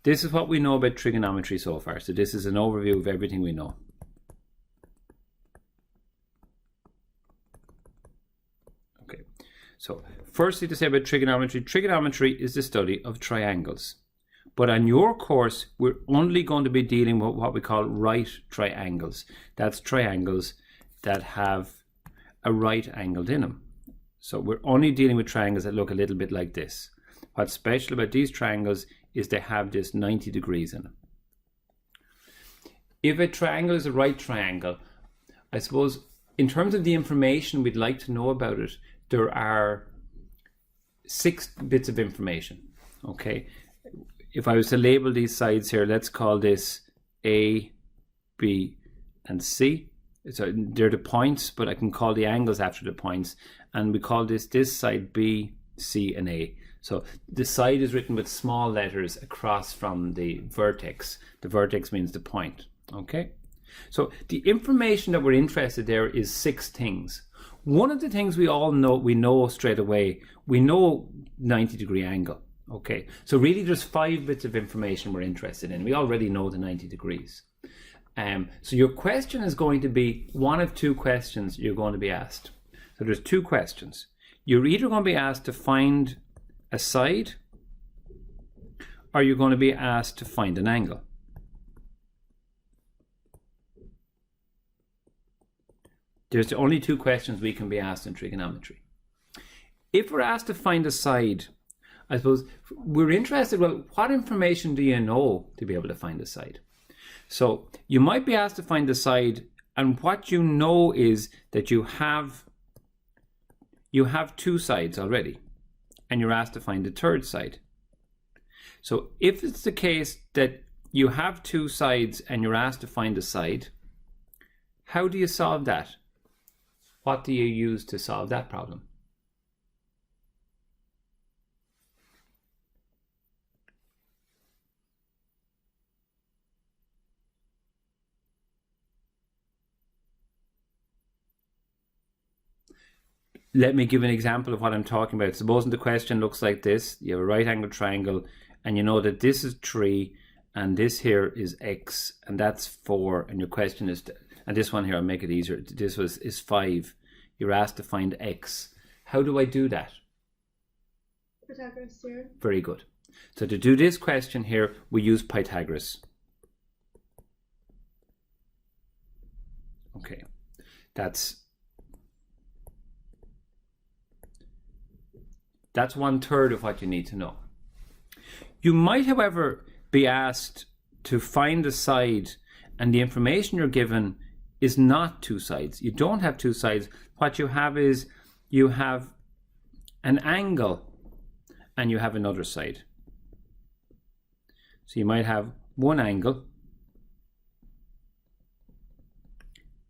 this is what we know about trigonometry so far. So this is an overview of everything we know. Okay, so firstly to say about trigonometry, trigonometry is the study of triangles. But on your course, we're only going to be dealing with what we call right triangles. That's triangles that have a right angle in them. So we're only dealing with triangles that look a little bit like this. What's special about these triangles is they have this 90 degrees in them. If a triangle is a right triangle, I suppose in terms of the information we'd like to know about it, there are 6 bits of information. Okay, if I was to label these sides here, let's call this A, B, and C. So they're the points, but I can call the angles after the points, and we call this side B, C, and A. So the side is written with small letters across from the vertex. The vertex means the point. Okay, so the information that we're interested there is 6 things. One of the things we know straight away, we know 90-degree angle. Okay, so really there's 5 bits of information we're interested in. We already know the 90 degrees. So your question is going to be one of 2 questions you're going to be asked. So there's 2 questions. You're either going to be asked to find a side, or you're going to be asked to find an angle. There's the only 2 questions we can be asked in trigonometry. If we're asked to find a side, I suppose we're interested, well, what information do you know to be able to find a side? So you might be asked to find the side, and what you know is that you have 2 sides already, and you're asked to find the 3rd side. So if it's the case that you have 2 sides and you're asked to find a side, how do you solve that? What do you use to solve that problem? Let me give an example of what I'm talking about. Supposing the question looks like this. You have a right angle triangle, and you know that this is 3, and this here is x, and that's 4, and your question is, and this one here, I'll make it easier, this is 5. You're asked to find x. How do I do that? Pythagoras theorem. Very good. So to do this question here, we use Pythagoras. Okay, that's 1/3 of what you need to know. You might, however, be asked to find a side, and the information you're given is not 2 sides. You don't have 2 sides. What you have is you have an angle and you have another side. So you might have one angle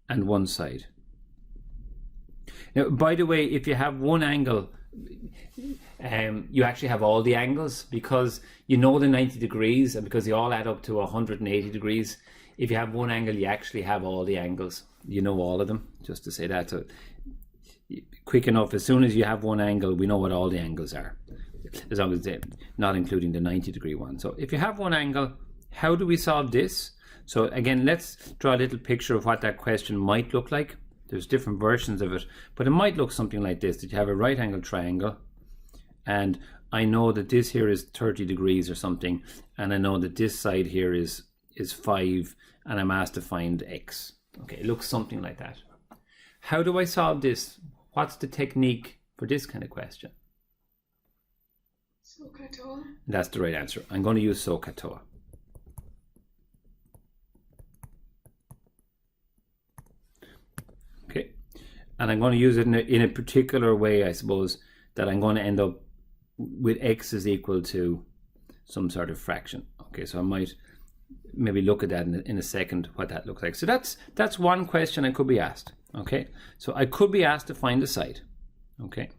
and one side. Now, by the way, if you have one angle, you actually have all the angles, because you know the 90 degrees, and because they all add up to 180 degrees. If you have one angle, you actually have all the angles. You know all of them, just to say that. So quick enough, as soon as you have one angle, we know what all the angles are, as long as they're not including the 90-degree one. So if you have one angle, how do we solve this? So again, let's draw a little picture of what that question might look like. There's different versions of it, but it might look something like this, that you have a right angle triangle, and I know that this here is 30 degrees or something, and I know that this side here is 5, and I'm asked to find x. Okay, it looks something like that. How do I solve this? What's the technique for this kind of question? Sohcahtoa. That's the right answer. I'm going to use Sohcahtoa. Okay, and I'm going to use it in a particular way, I suppose, that I'm going to end up with x is equal to some sort of fraction. Okay, so I might maybe look at that in a second, what that looks like. So that's one question I could be asked. Okay, so I could be asked to find the side. Okay,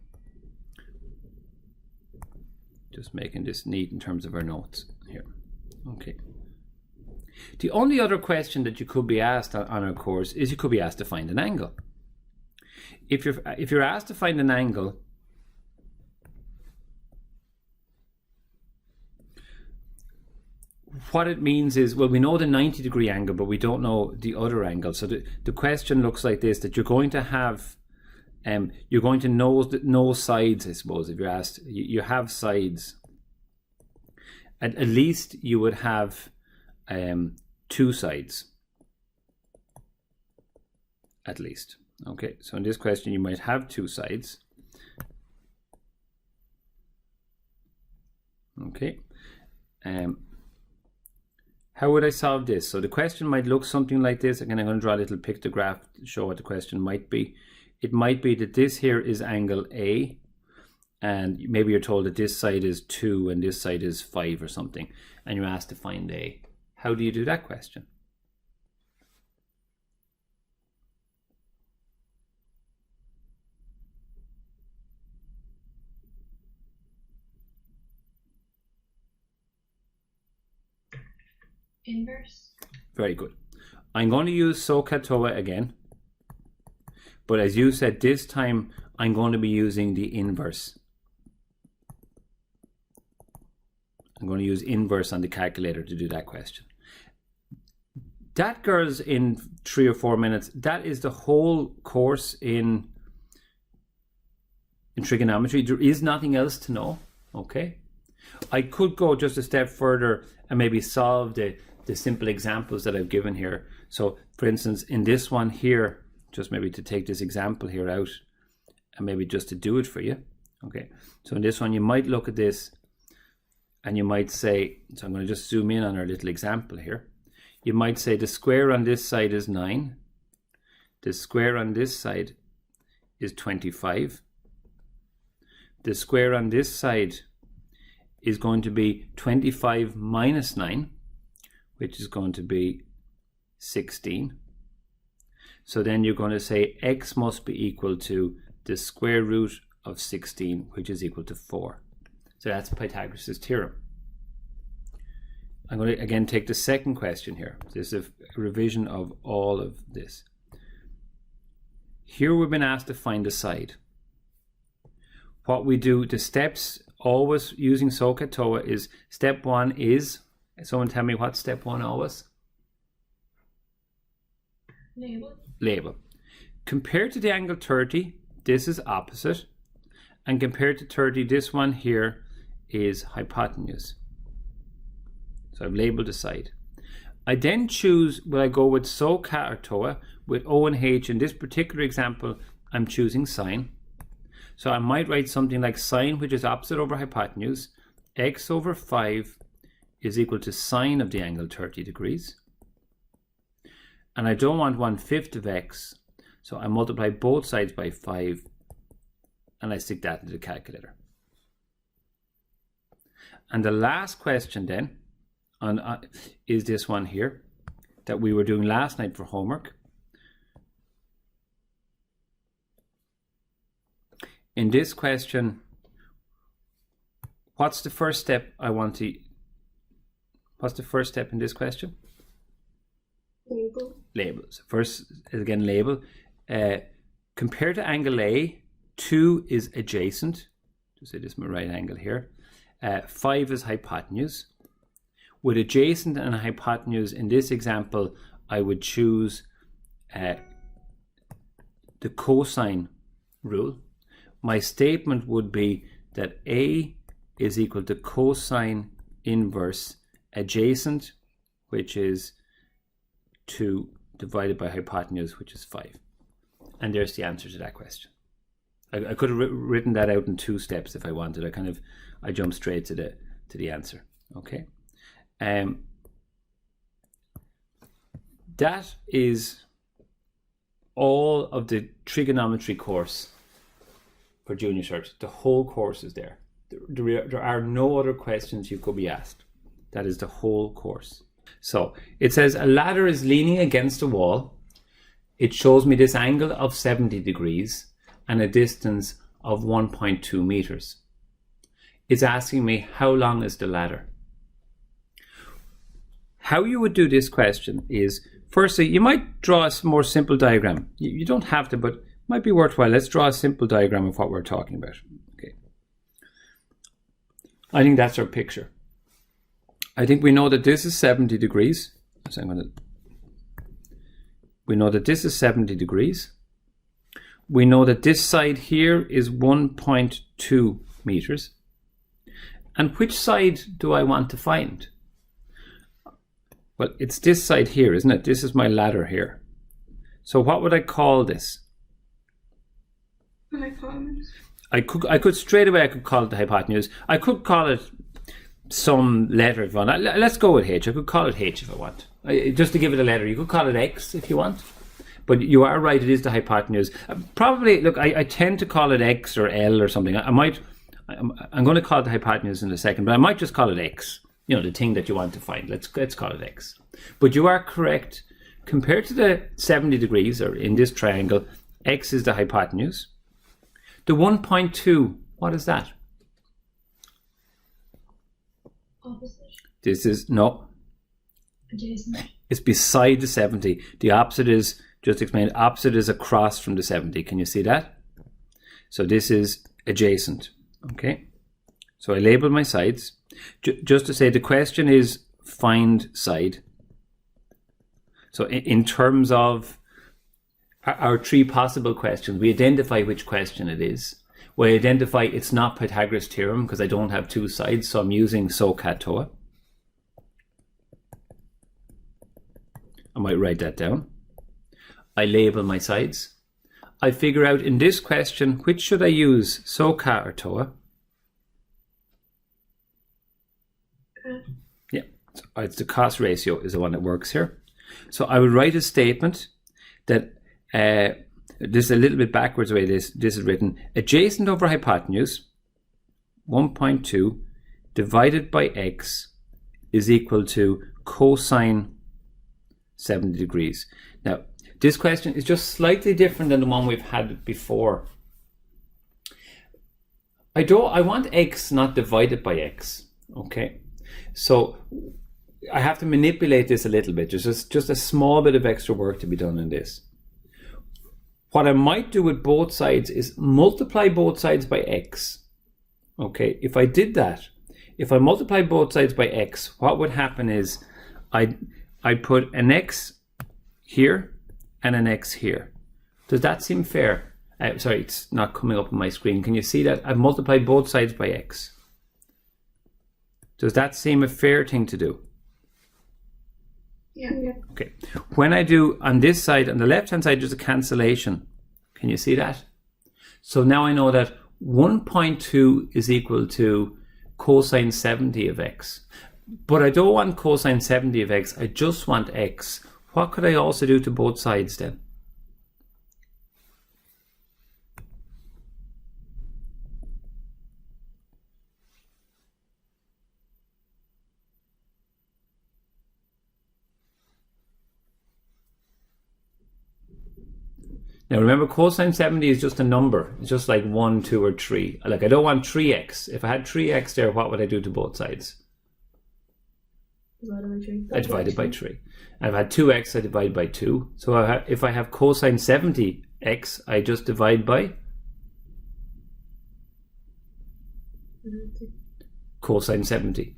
just making this neat in terms of our notes here. Okay, the only other question that you could be asked on our course is you could be asked to find an angle. If you're asked to find an angle, what it means is, well, we know the 90-degree angle, but we don't know the other angle. So the question looks like this, that you're going to have, you're going to know sides, I suppose, if you're asked. You have sides. At least you would have two sides. At least. Okay, so in this question, you might have two sides. Okay. How would I solve this? So the question might look something like this. Again, I'm going to draw a little pictograph to show what the question might be. It might be that this here is angle A, and maybe you're told that this side is 2 and this side is 5 or something, and you're asked to find A. How do you do that question? Inverse. Very good. I'm going to use Sohcahtoa again, but as you said, this time I'm going to be using the inverse. I'm going to use inverse on the calculator to do that question. That, girls, in 3 or 4 minutes, that is the whole course in trigonometry. There is nothing else to know, okay? I could go just a step further and maybe solve the simple examples that I've given here. So, for instance, in this one here, just maybe to take this example here out and maybe just to do it for you. Okay, so in this one, you might look at this and you might say, so I'm going to just zoom in on our little example here. You might say the square on this side is 9. The square on this side is 25. The square on this side is going to be 25 minus 9, which is going to be 16. So then you're going to say x must be equal to the square root of 16, which is equal to 4. So that's Pythagoras' theorem. I'm going to again take the second question here. This is a revision of all of this. Here we've been asked to find the side. What we do, the steps always using Sohcahtoa is, step 1 is, someone tell me what step 1 always? Label. Label. Compared to the angle 30, this is opposite. And compared to 30, this one here is hypotenuse. So I've labeled the side. I then choose, will I go with Sohcahtoa, with O and H. In this particular example, I'm choosing sine. So I might write something like sine, which is opposite over hypotenuse. X over 5 is equal to sine of the angle 30 degrees. And I don't want 1/5 of x, so I multiply both sides by 5 and I stick that into the calculator. And the last question then is this one here that we were doing last night for homework. In this question, what's the first step what's the first step in this question? Label. Label. So first, again, label. Compared to angle A, 2 is adjacent. Just say this is my right angle here. 5 is hypotenuse. With adjacent and hypotenuse, in this example, I would choose the cosine rule. My statement would be that A is equal to cosine inverse adjacent, which is 2 divided by hypotenuse, which is 5. And there's the answer to that question. I could have written that out in 2 steps if I wanted. I jumped straight to the answer. Okay. That is all of the trigonometry course for junior cert. The whole course is there. There are no other questions you could be asked. That is the whole course. So it says a ladder is leaning against a wall. It shows me this angle of 70 degrees and a distance of 1.2 meters. It's asking me how long is the ladder. How you would do this question is, firstly, you might draw a more simple diagram. You don't have to, but it might be worthwhile. Let's draw a simple diagram of what we're talking about. Okay. I think that's our picture. I think we know that this is 70 degrees. So we know that this is 70 degrees. We know that this side here is 1.2 meters. And which side do I want to find? Well, it's this side here, isn't it? This is my ladder here. So what would I call this? Hypotenuse. I could straight away, I could call it the hypotenuse. I could call it some letter if you want. Let's go with H. I could call it H if I want. Just to give it a letter. You could call it X if you want. But you are right, it is the hypotenuse. Probably, look, I tend to call it X or L or something. I'm going to call it the hypotenuse in a second, but I might just call it X. You know, the thing that you want to find. Let's call it X. But you are correct. Compared to the 70 degrees, or in this triangle, X is the hypotenuse. The 1.2, what is that? Opposite. This is, no. Adjacent. It's beside the 70. The opposite is, just explained, opposite is across from the 70. Can you see that? So this is adjacent. Okay. So I label my sides. Just to say, the question is find side. So in terms of our three possible questions, we identify which question it is. We identify it's not Pythagoras' theorem because I don't have two sides, so I'm using Sohcahtoa. I might write that down. I label my sides. I figure out in this question, which should I use, Sohcah or Toa? Yeah, so it's the cost ratio is the one that works here. So I would write a statement that this is a little bit backwards the way this is written. Adjacent over hypotenuse, 1.2 divided by x is equal to cosine 70 degrees. Now, this question is just slightly different than the one we've had before. I want x not divided by x, okay? So I have to manipulate this a little bit. There's just a small bit of extra work to be done in this. What I might do with both sides is multiply both sides by x. Okay, if I did that, if I multiply both sides by x, what would happen is I'd put an x here and an x here. Does that seem fair? Sorry, it's not coming up on my screen. Can you see that? I've multiplied both sides by x. Does that seem a fair thing to do? Yeah. Okay. When I do on this side, on the left-hand side, there's a cancellation. Can you see that? So now I know that 1.2 is equal to cosine 70 of x. But I don't want cosine 70 of x. I just want x. What could I also do to both sides then? Now remember, cosine 70 is just a number. It's just like 1, 2, or 3. Like I don't want 3x. If I had 3x there, what would I do to both sides? Divided by 3. I divide it by 3. And if I had 2x, I divide by 2. So if I have cosine 70x, I just divide by cosine 70.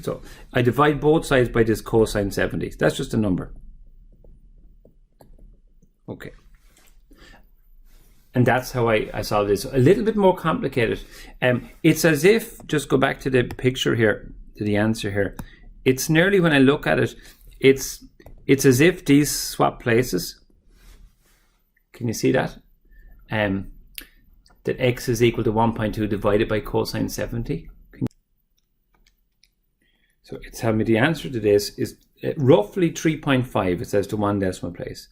So I divide both sides by this cosine 70. That's just a number. Okay. And that's how I solve this. A little bit more complicated. It's as if, just go back to the picture here, to the answer here. It's nearly, when I look at it, it's as if these swap places. Can you see that? That x is equal to 1.2 divided by cosine 70. So it's telling me the answer to this is roughly 3.5, it says, to one decimal place.